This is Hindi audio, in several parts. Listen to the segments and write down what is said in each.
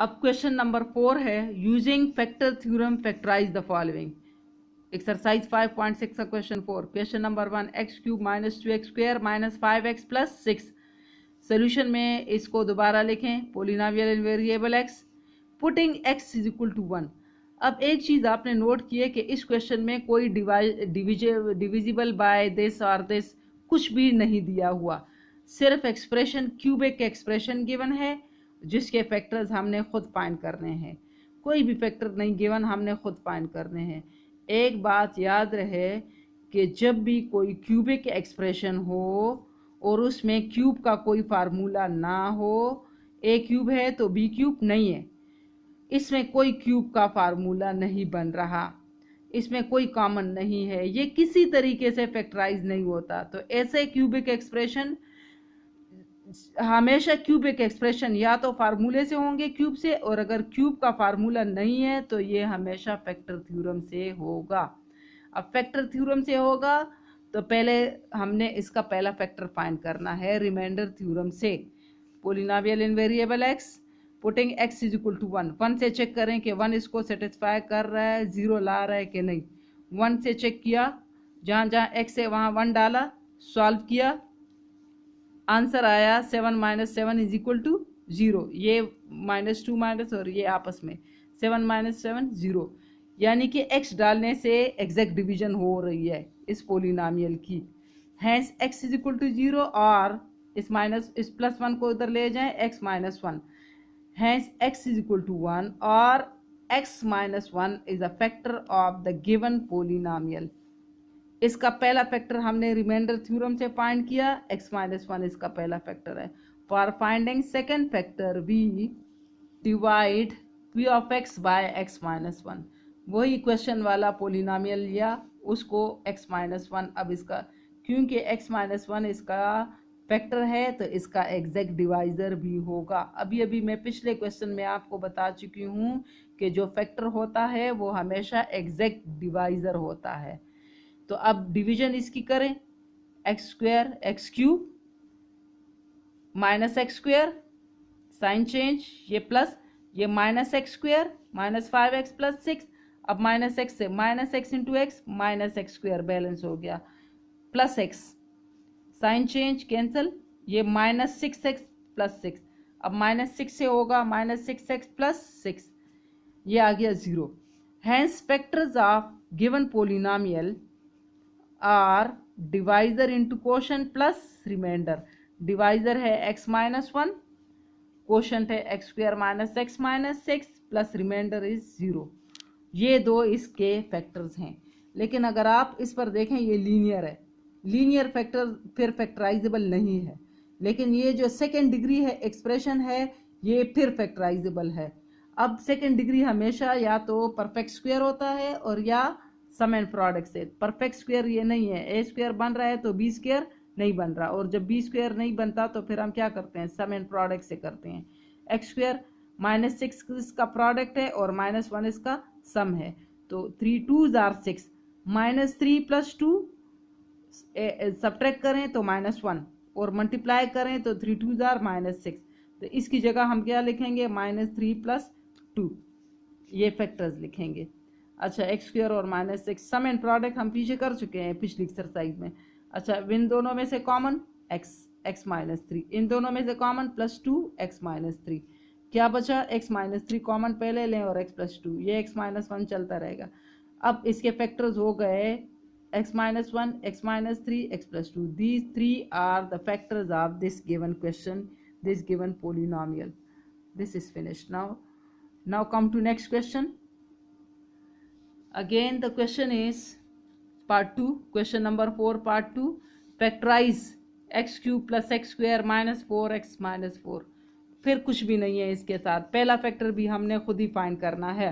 अब क्वेश्चन नंबर 4 है, using factor theorem factorise the following. Exercise 5.6 का question 4। Question number 1, x cube minus 2x square minus 5x plus 6। Solution में इसको दोबारा लिखें, polynomial in variable x, putting x is equal to 1। अब एक चीज़ आपने नोट की है कि इस क्वेश्चन में कोई डिविजिबल बाय दिस और दिस कुछ भी नहीं दिया हुआ, सिर्फ एक्सप्रेशन क्यूबिक एक्सप्रेशन गिवन है जिसके फैक्टर्स हमने खुद फाइंड करने हैं। कोई भी फैक्टर नहीं गिवन, हमने खुद फाइंड करने हैं। एक बात याद रहे कि जब भी कोई क्यूबिक एक्सप्रेशन हो और उसमें क्यूब का कोई फार्मूला ना हो, ए क्यूब है तो बी क्यूब नहीं है, इसमें कोई क्यूब का फार्मूला नहीं बन रहा, इसमें कोई कॉमन नहीं है, ये किसी तरीके से फैक्टराइज नहीं होता। तो ऐसे क्यूबिक एक्सप्रेशन हमेशा क्यूबिक एक्सप्रेशन या तो फार्मूले से होंगे क्यूब से, और अगर क्यूब का फार्मूला नहीं है तो ये हमेशा फैक्टर थ्योरम से होगा। अब फैक्टर थ्योरम से होगा तो पहले हमने इसका पहला फैक्टर फाइंड करना है रिमाइंडर थ्योरम से। Polynomial in variable x, putting x is equal to 1। 1 से चेक करें कि 1 इसको सेटिस्फाई कर रहा है, 0 ला रहा है कि नहीं। 1 से चेक किया, जहाँ जहाँ x है वहाँ 1 डाला, सॉल्व किया, आंसर आया 7 माइनस 7 इज इक्वल टू 0। ये माइनस 2 माइनस और ये आपस में 7 माइनस 7 0, यानी कि x डालने से एग्जैक्ट डिवीजन हो रही है इस पोलिनोमियल की। Hence x is equal to 0 और इस प्लस 1 को इधर ले जाएं, x minus 1, hence x is equal to 1 और x minus 1 is a factor of the given polynomial. इसका पहला फैक्टर हमने रिमाइंडर थ्योरम से फाइंड किया, x माइनस 1 इसका पहला फैक्टर है। For finding second factor we divide p of x by x minus 1। वही क्वेश्चन वाला पोलिनोमियल लिया, उसको x माइनस 1, अब इसका क्योंकि x माइनस 1 इसका फैक्टर है तो इसका एग्जैक्ट डिवाइजर भी होगा। अभी अभी मैं पिछले क्वेश्चन में आपको बता चुकी हूँ कि जो फैक्टर होता है वो हमेशा एग्जैक्ट डिवाइजर होता है। तो अब डिवीजन इसकी करें, x square x cube minus x square, sign change, ये प्लस, ये minus x square minus 5x plus 6। अब माइनस एक्स से minus x into x, minus x square balance हो गया, plus x, sign change cancel, ये माइनस 6x प्लस 6। अब माइनस 6 से होगा माइनस 6x प्लस 6, ये आ गया 0। Hence factors of given polynomial are divisor into quotient plus remainder. Divisor है x माइनस 1, क्वोशंट है x square minus x minus 6 plus remainder is 0। ये दो इसके फैक्टर्स हैं। लेकिन अगर आप इस पर देखें, ये लीनियर है, लीनियर फैक्टर फिर फैक्टराइजेबल नहीं है, लेकिन ये जो सेकेंड डिग्री है एक्सप्रेशन है ये फिर फैक्टराइजेबल है। अब सेकेंड डिग्री हमेशा या तो परफेक्ट स्क्वायर होता है और या सम एंड प्रोडक्ट से। परफेक्ट स्क्वायर ये नहीं है, ए स्क्वायर बन रहा है तो बी स्क्वायर नहीं बन रहा, और जब बी स्क्वायर नहीं बनता तो फिर हम क्या करते हैं, सम एंड प्रोडक्ट से करते हैं। एक्स स्क्वायर माइनस 6 इसका प्रोडक्ट है और माइनस 1 इसका सम है, तो 3 2s are 6, minus 3 plus 2 subtract करें तो माइनस 1 और मल्टीप्लाई करें तो 3 2s आर माइनस 6। तो इसकी जगह हम क्या लिखेंगे, माइनस 3 प्लस 2, ये फैक्टर्स लिखेंगे। अच्छा, एक्स स्क्वायर और माइनस 6 सम एंड प्रोडक्ट हम पीछे कर चुके हैं पिछली एक्सरसाइज में। अच्छा, इन दोनों में से कॉमन x माइनस 3, इन दोनों में से कॉमन प्लस 2 x माइनस 3, क्या बचा, x माइनस 3 कॉमन पहले लें और x प्लस 2, ये x माइनस 1 चलता रहेगा। अब इसके फैक्टर्स हो गए x minus 1, x minus 3, x plus 2। These 3 are the factors of this given question, this given polynomial. This is finished. now come to next question. Again the question is part 2, question number 4 part 2, factorize x cube plus x square minus 4x minus 4। फिर कुछ भी नहीं है इसके साथ, पहला फैक्टर भी हमने खुद ही फाइंड करना है।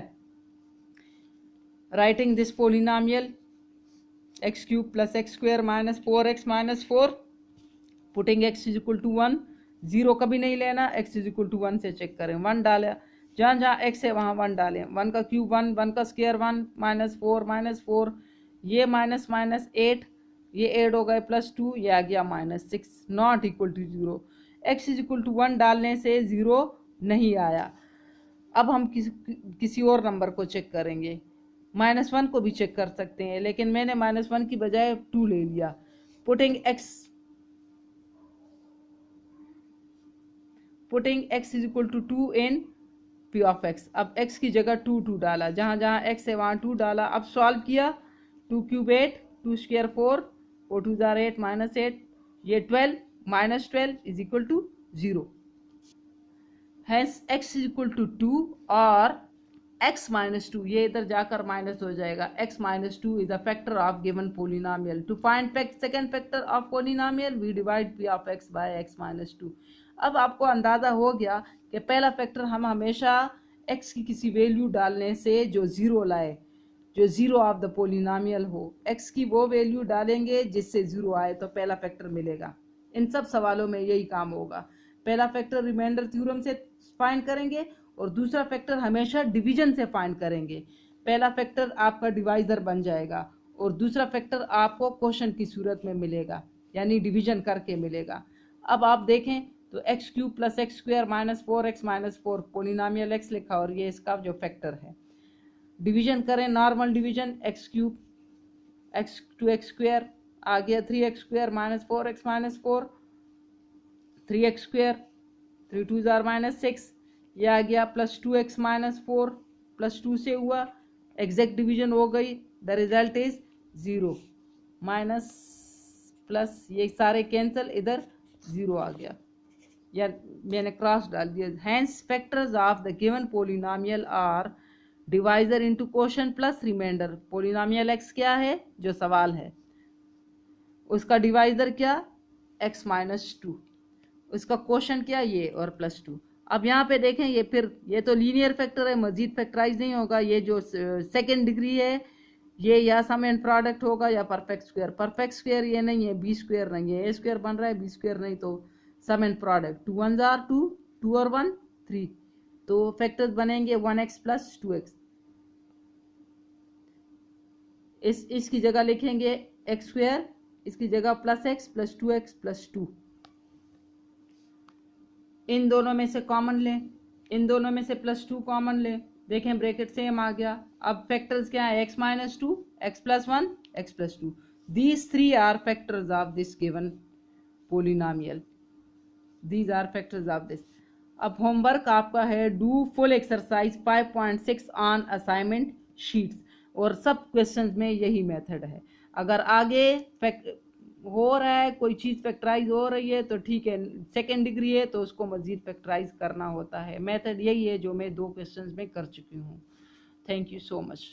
Writing this polynomial x cube plus x square minus 4x minus 4, putting x is equal to 1, 0 कभी नहीं लेना, x इज इक्वल टू 1 से चेक करें, 1 डाला, जहाँ जहाँ x है वहाँ 1 डालें, 1 का क्यूब 1, 1 का स्क्वायर 1, माइनस 4, ये माइनस 8, ये ऐड हो गए प्लस 2, ये आ गया minus 6, not equal to 0। x is equal to 1 डालने से 0 नहीं आया। अब हम किसी और नंबर को चेक करेंगे। -1 को भी चेक कर सकते हैं, लेकिन मैंने -1 की बजाय 2 ले लिया। Putting x is equal to 2 in p of x। अब x की जगह 2 डाला, जहाँ जहाँ x है वहाँ 2 डाला। अब सॉल्व किया, 2 क्यूब 8, 2 स्क्वायर 4, 4 2 जार 8, -8, ये 12, -12 is equal to 0। Hence x is equal to 2 और x माइनस 2, ये इधर जाकर माइनस हो जाएगा। x minus 2 is a factor of given polynomial. To find second factor of polynomial we divide p of x by x minus 2। अब आपको अंदाजा हो गया कि पहला फैक्टर हम हमेशा x की किसी वैल्यू डालने से जो ज़ीरो लाए, जो ज़ीरो ऑफ द पोलिनोमियल हो, x की वो वैल्यू डालेंगे जिससे ज़ीरो आए तो पहला फैक्टर मिलेगा। इन सब सवालों में यही काम होगा। पहला फैक्टर रिमाइंडर थ्योरम से फाइंड करेंगे और दूसरा फैक्टर हमेशा डिवीजन से फाइंड करेंगे। पहला फैक्टर आपका डिवाइजर बन जाएगा और दूसरा फैक्टर आपको क्वेश्चन की सूरत में मिलेगा, यानी डिवीजन करके मिलेगा। अब आप देखें तो x cube plus x square minus 4x minus 4 polynomial x लिखा और ये इसका जो फैक्टर है। डिवीजन करें, normal division, x cube x two x square आ गया 3x square minus 4x minus 4, 3x square 3 2 जार -6, ये आ गया प्लस 2x माइनस 4 प्लस 2 से हुआ, एग्जैक्ट डिवीजन हो गई, the result is 0। Minus plus ये सारे कैंसिल, इधर 0 आ गया, या मैंने क्रॉस डाल दिया। Hence factors of the given polynomial are divisor into quotient plus remainder. Polynomial x क्या है जो सवाल है, उसका डिवाइजर क्या, x माइनस 2, उसका क्वोशंट क्या ये और प्लस 2। अब यहाँ पे देखें ये फिर ये तो लीनियर फैक्टर है, मजीद फैक्टराइज नहीं होगा। ये जो सेकेंड डिग्री है ये या सम एंड प्रोडक्ट होगा या परफेक्ट स्क्वायर। परफेक्ट स्क्वायर ये नहीं है, बी स्क्वायर नहीं है, ए स्क्वायर बन रहा है, बी स्क्वायर नहीं, तो सम एंड प्रोडक्ट 2 1 जार 2, 2 और 1 3, तो फैक्टर्स बनेंगे 1x प्लस 2x। इसकी जगह लिखेंगे एक्स स्क्वायर, इसकी जगह plus x plus 2x plus 2। इन दोनों में से कॉमन लें, इन दोनों में से प्लस 2 कॉमन लें, देखें ब्रैकेट सेम आ गया। अब फैक्टर्स क्या है, x minus 2, x plus 1, x plus 2। These three are factors of this given polynomial, these are factors of this. अब होमवर्क आपका है, do full exercise 5.6 on assignment sheets, और सब क्वेश्चंस में यही मेथड है। अगर आगे हो रहा है कोई चीज़ फैक्टराइज हो रही है तो ठीक है, सेकेंड डिग्री है तो उसको मज़ीद फैक्टराइज करना होता है। मेथड यही है जो मैं 2 क्वेश्चंस में कर चुकी हूँ। Thank you so much.